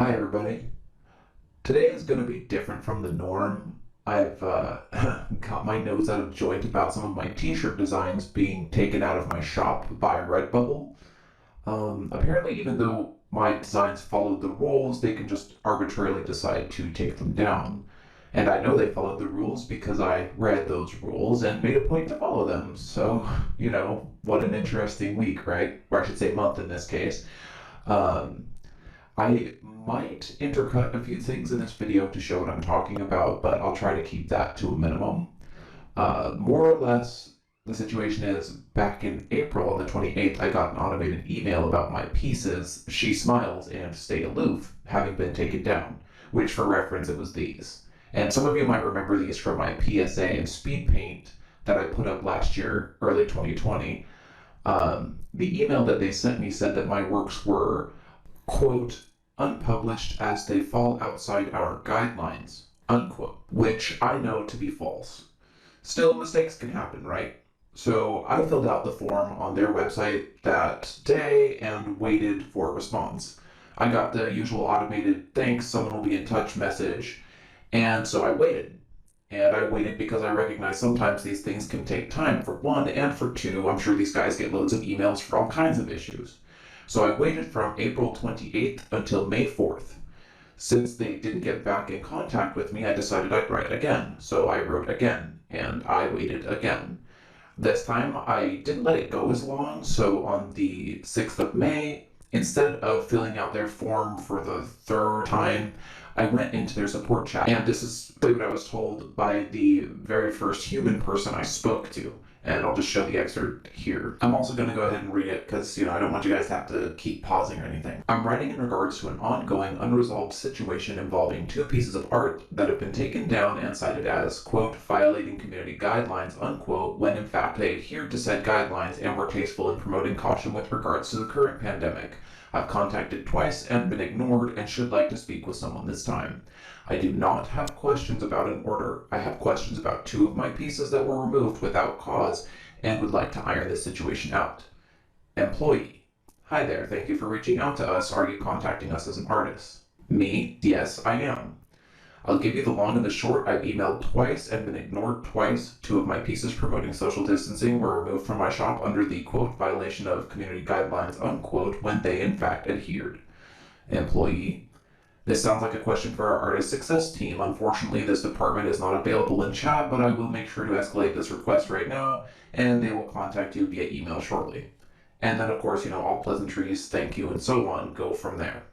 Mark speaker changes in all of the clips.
Speaker 1: Hi everybody. Today is going to be different from the norm. I've got my nose out of joint about some of my t-shirt designs being taken out of my shop by Redbubble. Apparently, even though my designs follow the rules, they can just arbitrarily decide to take them down. And I know they followed the rules because I read those rules and made a point to follow them. So, what an interesting week, right? Or I should say month in this case. Um, I might intercut a few things in this video to show what I'm talking about, but I'll try to keep that to a minimum. More or less, the situation is back in April on the 28th, I got an automated email about my pieces, She Smiles and Stay Aloof, having been taken down, which for reference it was these. And some of you might remember these from my PSA and speed paint that I put up last year, early 2020. The email that they sent me said that my works were, quote, unpublished as they fall outside our guidelines, unquote, which I know to be false. Still, mistakes can happen, right? So I filled out the form on their website that day and waited for a response. I got the usual automated thanks, someone will be in touch message, and so I waited. And I waited because I recognize sometimes these things can take time, for one, and for two, I'm sure these guys get loads of emails for all kinds of issues. So I waited from April 28th until May 4th. Since they didn't get back in contact with me, I decided I'd write again. So I wrote again, and I waited again. This time, I didn't let it go as long, so on the 6th of May, instead of filling out their form for the third time, I went into their support chat. And this is what I was told by the very first human person I spoke to. And I'll just show the excerpt here. I'm also going to go ahead and read it because, I don't want you guys to have to keep pausing or anything. I'm writing in regards to an ongoing, unresolved situation involving two pieces of art that have been taken down and cited as, quote, violating community guidelines, unquote, when in fact they adhered to said guidelines and were tasteful in promoting caution with regards to the current pandemic. I've contacted twice and been ignored and should like to speak with someone this time. I do not have questions about an order. I have questions about two of my pieces that were removed without cause and would like to iron this situation out. Employee. Hi there, thank you for reaching out to us. Are you contacting us as an artist? Me? Yes, I am. I'll give you the long and the short. I've emailed twice and been ignored twice. Two of my pieces promoting social distancing were removed from my shop under the, quote, violation of community guidelines, unquote, when they in fact adhered. Employee. This sounds like a question for our artist success team. Unfortunately, this department is not available in chat, but I will make sure to escalate this request right now, and they will contact you via email shortly. And then, of course, all pleasantries, thank you, and so on, go from there.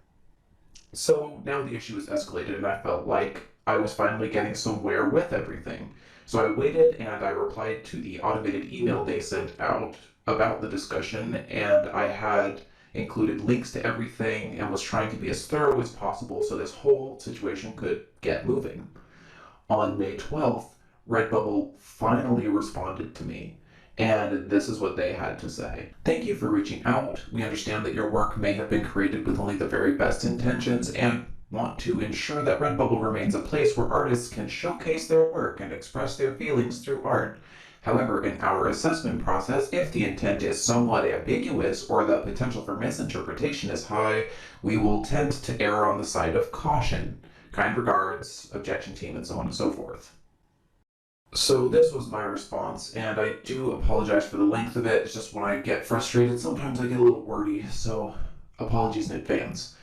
Speaker 1: So now the issue is escalated, and I felt like I was finally getting somewhere with everything. So I waited, and I replied to the automated email they sent out about the discussion, and I had included links to everything and was trying to be as thorough as possible so this whole situation could get moving. On May 12th, Redbubble finally responded to me, and this is what they had to say. Thank you for reaching out. We understand that your work may have been created with only the very best intentions and want to ensure that Redbubble remains a place where artists can showcase their work and express their feelings through art. However, in our assessment process, if the intent is somewhat ambiguous or the potential for misinterpretation is high, we will tend to err on the side of caution. Kind regards, objection team, and so on and so forth. So this was my response, and I do apologize for the length of it. It's just when I get frustrated, sometimes I get a little wordy, so apologies in advance.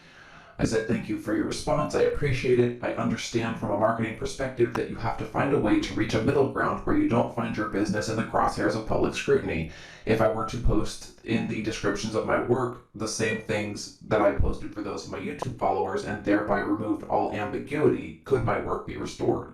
Speaker 1: I said thank you for your response, I appreciate it. I understand from a marketing perspective that you have to find a way to reach a middle ground where you don't find your business in the crosshairs of public scrutiny. If I were to post in the descriptions of my work the same things that I posted for those of my YouTube followers and thereby removed all ambiguity, could my work be restored?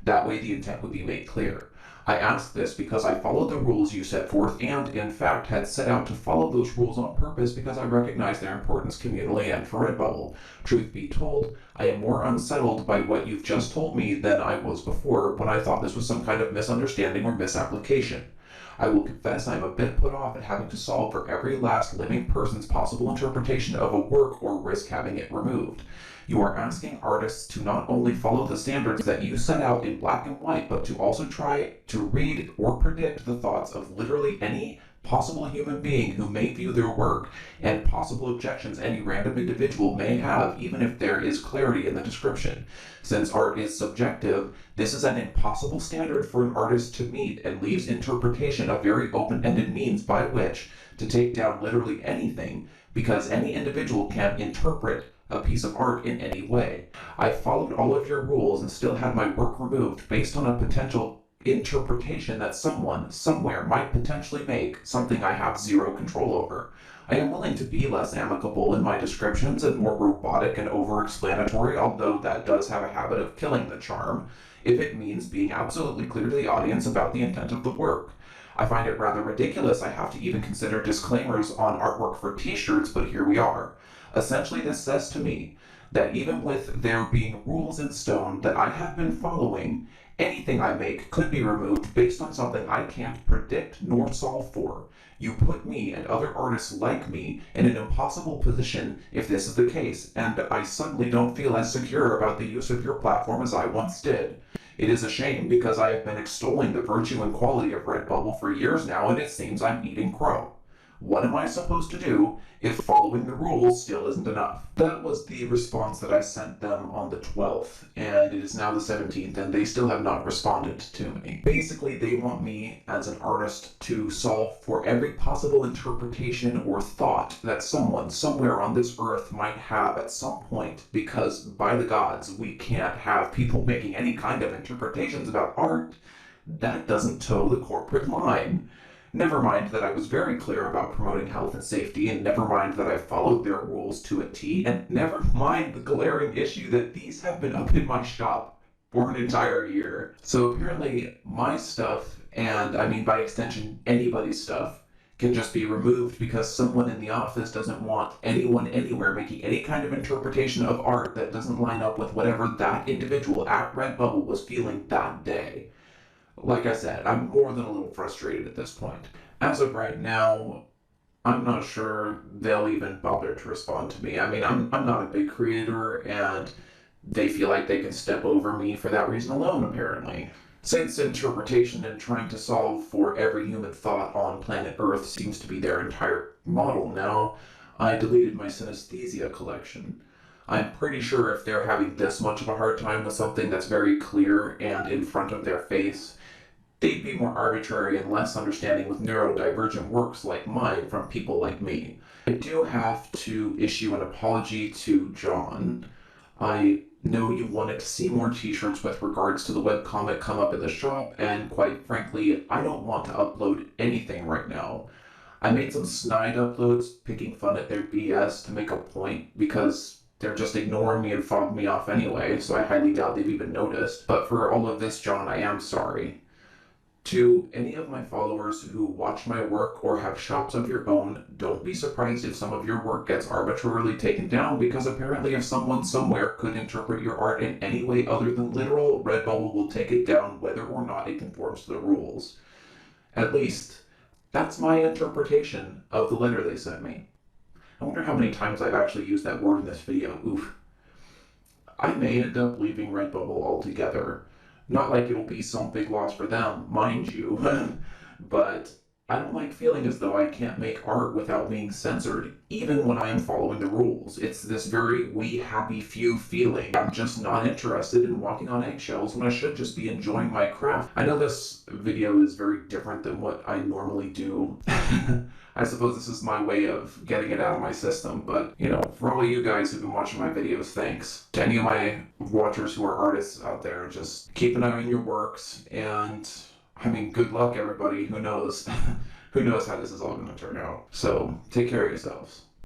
Speaker 1: That way the intent would be made clear. I ask this because I followed the rules you set forth and, in fact, had set out to follow those rules on purpose because I recognize their importance communally and for Redbubble. Truth be told, I am more unsettled by what you've just told me than I was before when I thought this was some kind of misunderstanding or misapplication. I will confess I am a bit put off at having to solve for every last living person's possible interpretation of a work or risk having it removed. You are asking artists to not only follow the standards that you set out in black and white, but to also try to read or predict the thoughts of literally any possible human being who may view their work, and possible objections any random individual may have, even if there is clarity in the description. Since art is subjective, this is an impossible standard for an artist to meet and leaves interpretation a very open-ended means by which to take down literally anything, because any individual can interpret a piece of art in any way. I followed all of your rules and still had my work removed based on a potential interpretation that someone, somewhere, might potentially make, something I have zero control over. I am willing to be less amicable in my descriptions and more robotic and over-explanatory, although that does have a habit of killing the charm, if it means being absolutely clear to the audience about the intent of the work. I find it rather ridiculous I have to even consider disclaimers on artwork for t-shirts, but here we are. Essentially, this says to me that even with there being rules in stone that I have been following, anything I make could be removed based on something I can't predict nor solve for. You put me and other artists like me in an impossible position if this is the case, and I suddenly don't feel as secure about the use of your platform as I once did. It is a shame because I have been extolling the virtue and quality of Redbubble for years now, and it seems I'm eating crow. What am I supposed to do if following the rules still isn't enough? That was the response that I sent them on the 12th, and it is now the 17th, and they still have not responded to me. Basically, they want me, as an artist, to solve for every possible interpretation or thought that someone, somewhere on this earth might have at some point, because, by the gods, we can't have people making any kind of interpretations about art. That doesn't toe the corporate line. Never mind that I was very clear about promoting health and safety, and never mind that I followed their rules to a T, and never mind the glaring issue that these have been up in my shop for an entire year. So apparently my stuff, and I mean by extension anybody's stuff, can just be removed because someone in the office doesn't want anyone anywhere making any kind of interpretation of art that doesn't line up with whatever that individual at Redbubble was feeling that day. Like I said, I'm more than a little frustrated at this point. As of right now, I'm not sure they'll even bother to respond to me. I mean, I'm not a big creator, and they feel like they can step over me for that reason alone, apparently. Since interpretation and trying to solve for every human thought on planet Earth seems to be their entire model now, I deleted my synesthesia collection. I'm pretty sure if they're having this much of a hard time with something that's very clear and in front of their face, they'd be more arbitrary and less understanding with neurodivergent works like mine from people like me. I do have to issue an apology to John. I know you wanted to see more t-shirts with regards to the webcomic come up in the shop, and quite frankly, I don't want to upload anything right now. I made some snide uploads picking fun at their BS to make a point because they're just ignoring me and fobbing me off anyway, so I highly doubt they've even noticed. But for all of this, John, I am sorry. To any of my followers who watch my work or have shops of your own, don't be surprised if some of your work gets arbitrarily taken down, because apparently if someone somewhere could interpret your art in any way other than literal, Redbubble will take it down whether or not it conforms to the rules. At least, that's my interpretation of the letter they sent me. I wonder how many times I've actually used that word in this video. Oof. I may end up leaving Redbubble altogether. Not like it'll be some big loss for them, mind you, but I don't like feeling as though I can't make art without being censored, even when I am following the rules. It's this very we happy few feeling. I'm just not interested in walking on eggshells when I should just be enjoying my craft. I know this video is very different than what I normally do. I suppose this is my way of getting it out of my system, but, you know, for all of you guys who've been watching my videos, thanks. To any of my watchers who are artists out there, just keep an eye on your works, and, I mean, good luck, everybody. Who knows? Who knows how this is all going to turn out. So, take care of yourselves.